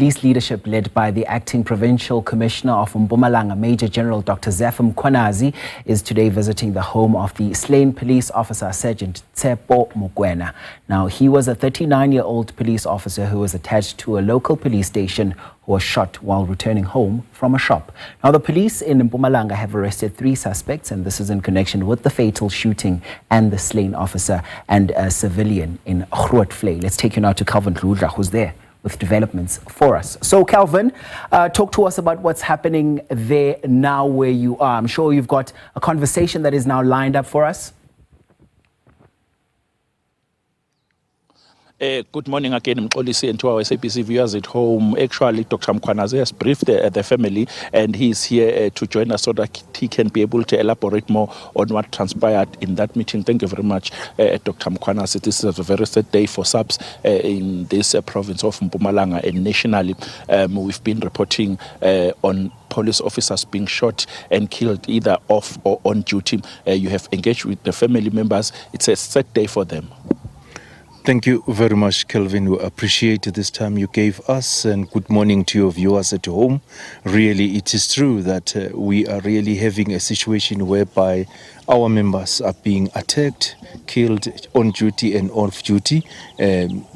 Police leadership led by the Acting Provincial Commissioner of Mpumalanga, Major General Dr. Zeph Mkhwanazi, is today visiting the home of the slain police officer, Sergeant Tshepo Mokoena. Now, he was a 39-year-old police officer who was attached to a local police station who was shot while returning home from a shop. Now, the police in Mpumalanga have arrested 3 suspects, and this is in connection with the fatal shooting and the slain officer and a civilian in Grootvlei. Let's take you now to Calvin Dludla, who's there with developments for us. So Calvin, talk to us about what's happening there now where you are. I'm sure you've got a conversation that is now lined up for us. Good morning again, Mkhwanazi, and to our SABC viewers at home. Actually, Dr. Mkhwanazi has briefed the family, and he's here to join us so that he can be able to elaborate more on what transpired in that meeting. Thank you very much, Dr. Mkhwanazi. This is a very sad day for SABC in this province of Mpumalanga, and nationally. We've been reporting on police officers being shot and killed either off or on duty. You have engaged with the family members. It's a sad day for them. Thank you very much, Calvin. We appreciate this time you gave us, and good morning to your viewers at home. Really, it is true that we are really having a situation whereby our members are being attacked, killed on duty and off duty.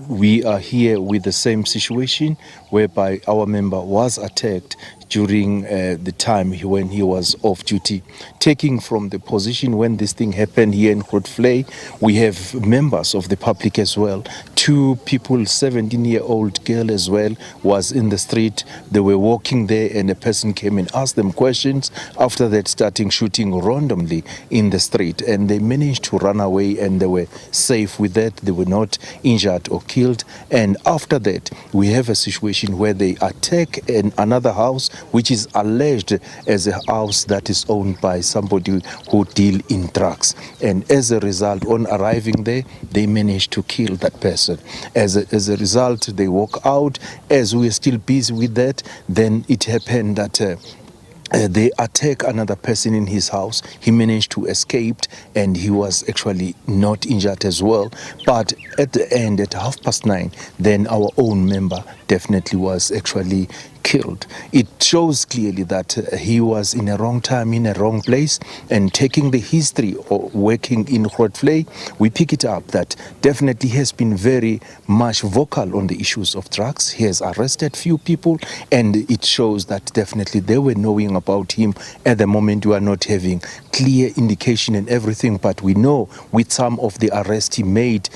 We are here with the same situation whereby our member was attacked during the time when he was off duty. Taking from the position when this thing happened here in Grootvlei, we have members of the public as well. 2 people, 17-year-old girl as well, was in the street. They were walking there and a person came and asked them questions. After that, starting shooting randomly in the street, and they managed to run away and they were safe with that. They were not injured or killed. And after that, we have a situation where they attack another house which is alleged as a house that is owned by somebody who deal in drugs. And as a result, on arriving there, they managed to kill that person. As a result, they walk out. As we are still busy with that, then it happened that they attack another person in his house. He managed to escape and he was actually not injured as well. But at the end, at 9:30, then our own member definitely was actually killed. It shows clearly that he was in a wrong time, in a wrong place, and taking the history of working in Grootvlei, we pick it up that definitely he has been very much vocal on the issues of drugs. He has arrested few people, and it shows that definitely they were knowing about him. At the moment, we are not having clear indication and everything, but we know with some of the arrests he made,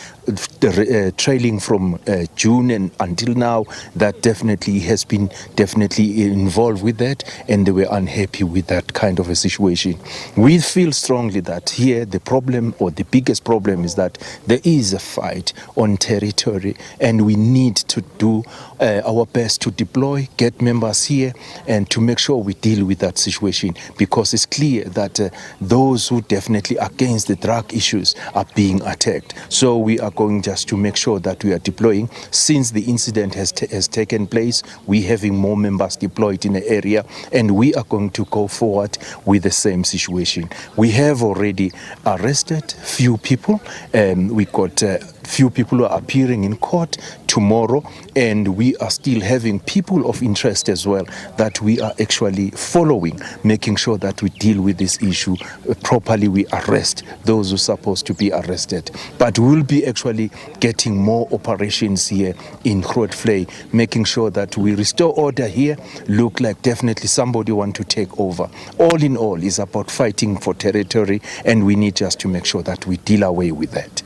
trailing from June and until now, that definitely he has been definitely involved with that, and they were unhappy with that kind of a situation. We feel strongly that here the problem, or the biggest problem, is that there is a fight on territory, and we need to do our best to deploy, get members here, and to make sure we deal with that situation, because it's clear that those who definitely against the drug issues are being attacked. So we are going just to make sure that we are deploying. Since the incident has taken place, we having more members deployed in the area, and we are going to go forward with the same situation. We have already arrested few people, and we got few people who are appearing in court tomorrow, and we are still having people of interest as well that we are actually following, making sure that we deal with this issue properly. We arrest those who are supposed to be arrested, but we'll be actually getting more operations here in Grootvlei, making sure that we restore order here. Look like definitely somebody want to take over. All in all, is about fighting for territory, and we need just to make sure that we deal away with that.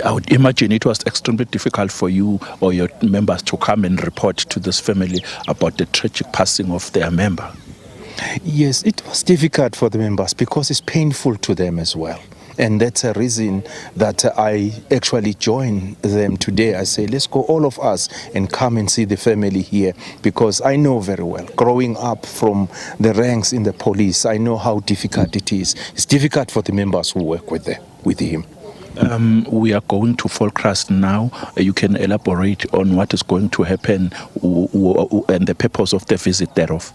I would imagine it was extremely difficult for you or your members to come and report to this family about the tragic passing of their member. Yes, it was difficult for the members because it's painful to them as well. And that's a reason that I actually joined them today. I say, let's go all of us and come and see the family here, because I know very well, growing up from the ranks in the police, I know how difficult it is. It's difficult for the members who work with him. We are going to Volkrust now. You can elaborate on what is going to happen and the purpose of the visit thereof.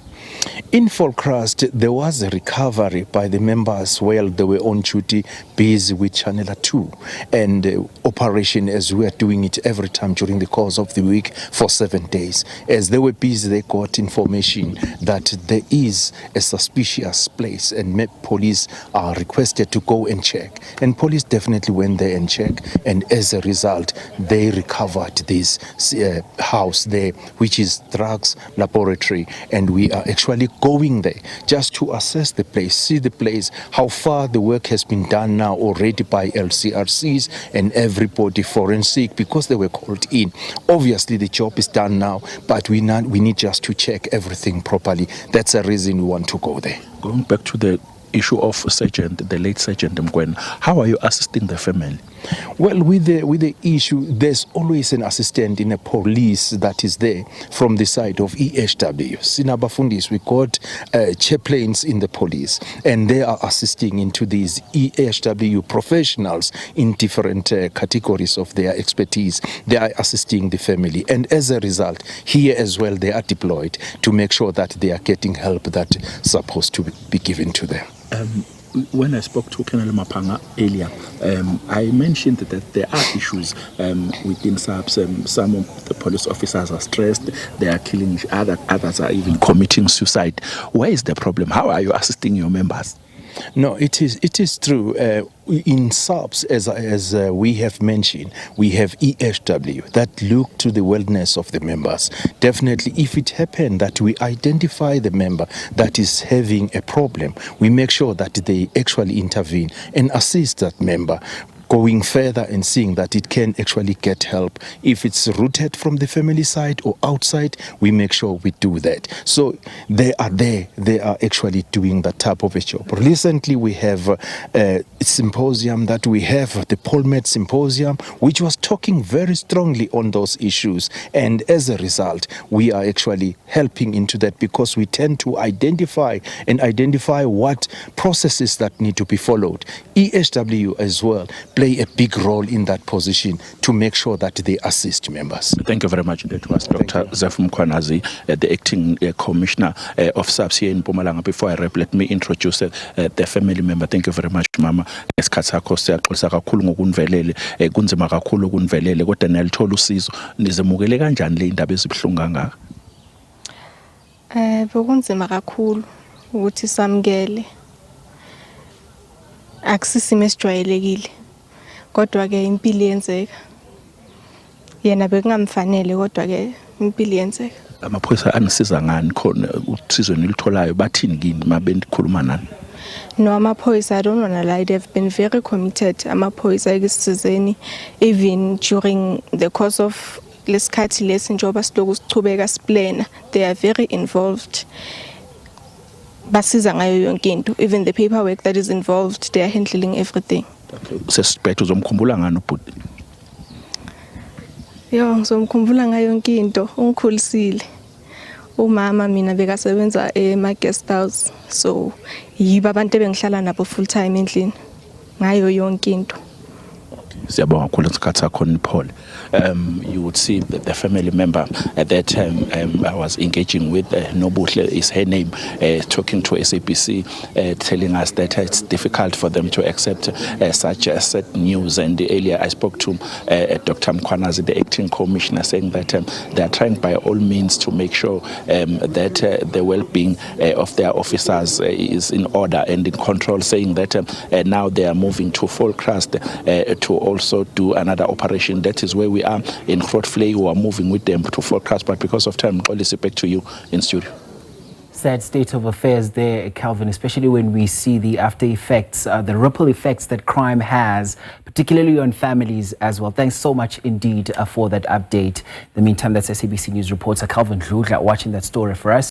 In Volkrust, there was a recovery by the members while they were on duty, busy with Channel 2 and operation as we are doing it every time during the course of the week for 7 days. As they were busy, they got information that there is a suspicious place and police are requested to go and check. And police definitely went there and checked, and as a result, they recovered this house there, which is drugs laboratory, and we are actually going there just to assess the place, see the place, how far the work has been done now already by LCRCs and everybody forensic, because they were called in. Obviously the job is done now, but we need just to check everything properly. That's the reason we want to go there. Going back to the issue of the late Sergeant Mokoena, how are you assisting the family? Well, with the issue, there's always an assistant in a police that is there from the side of EHW. Sinabafundis, we got chaplains in the police, and they are assisting into these EHW professionals in different categories of their expertise. They are assisting the family, and as a result, here as well, they are deployed to make sure that they are getting help that's supposed to be given to them. When I spoke to Colonel Mapanga earlier, I mentioned that there are issues within SABC. Some of the police officers are stressed, they are killing each other, others are even committing suicide. Where is the problem? How are you assisting your members? No, it is true. In SABC, as we have mentioned, we have EHW that look to the wellness of the members. Definitely, if it happened that we identify the member that is having a problem, we make sure that they actually intervene and assist that member, going further and seeing that it can actually get help. If it's rooted from the family side or outside, we make sure we do that. So they are there, they are actually doing that type of a job. Recently we have a symposium that we have, the PolMed Symposium, which was talking very strongly on those issues, and as a result we are actually helping into that, because we tend to identify what processes that need to be followed. EHW as well play a big role in that position to make sure that they assist members. Thank you very much. That was Dr. Zeph Mkhwanazi, the acting commissioner of SABC here in Mpumalanga. Before I wrap, let me introduce the family member. Thank you very much, Mama. Ngesikhathi sakho siyaxolisa kakhulu ngokunvelele, kunzima kakhulu kunvelele, kodwa niyalithola usizo. Nizemukele kanjani le indaba ezibuhlungu kangaka? Bekunzima kakhulu ukuthi samkele. Akusisimo esijwayelekile, kodwa ke impilo yenzeka. Yena bekungamfanele, kodwa ke impilo yenzeka. Amaphoyisa anisiza ngani khona usizo nilitholayo, bathini kini mabendikhuluma nani? No, amaphoyisa, I don't want to lie, they've been very committed. Amaphoyisa ekisizeni, even during the course of lesikhathi lesi njengoba siloku sichubeka siplena, they are very involved. Basiza ngayo yonke into, even the paperwork that is involved, they are handling everything. Sesibhethu uzomkhumbula ngani ubhuti? Yo, ngizomkhumbula ngayo yonke into, ungikhulisile. Umama mina bekasebenza guest house, so yiba abantu ebengihlala nabo full time endlini ngayo yonke into. Siyabonga kakhulu ngesikhathi sakho niphole. You would see that the family member at that time I was engaging with, Nobuhle is her name, talking to SABC, telling us that it's difficult for them to accept such sad news. And earlier I spoke to Dr. Mkhwanazi, the acting commissioner, saying that they are trying by all means to make sure that the well-being of their officers is in order and in control, saying that now they are moving to Volkrust to also do another operation. That is where we are in Grootvlei. We are moving with them to Volkrust, but because of time, I'll listen back to you in studio. Sad state of affairs there, Calvin, especially when we see the after effects, the ripple effects that crime has, particularly on families as well. Thanks so much indeed for that update. In the meantime, that's SABC News reporter Calvin Dludla watching that story for us.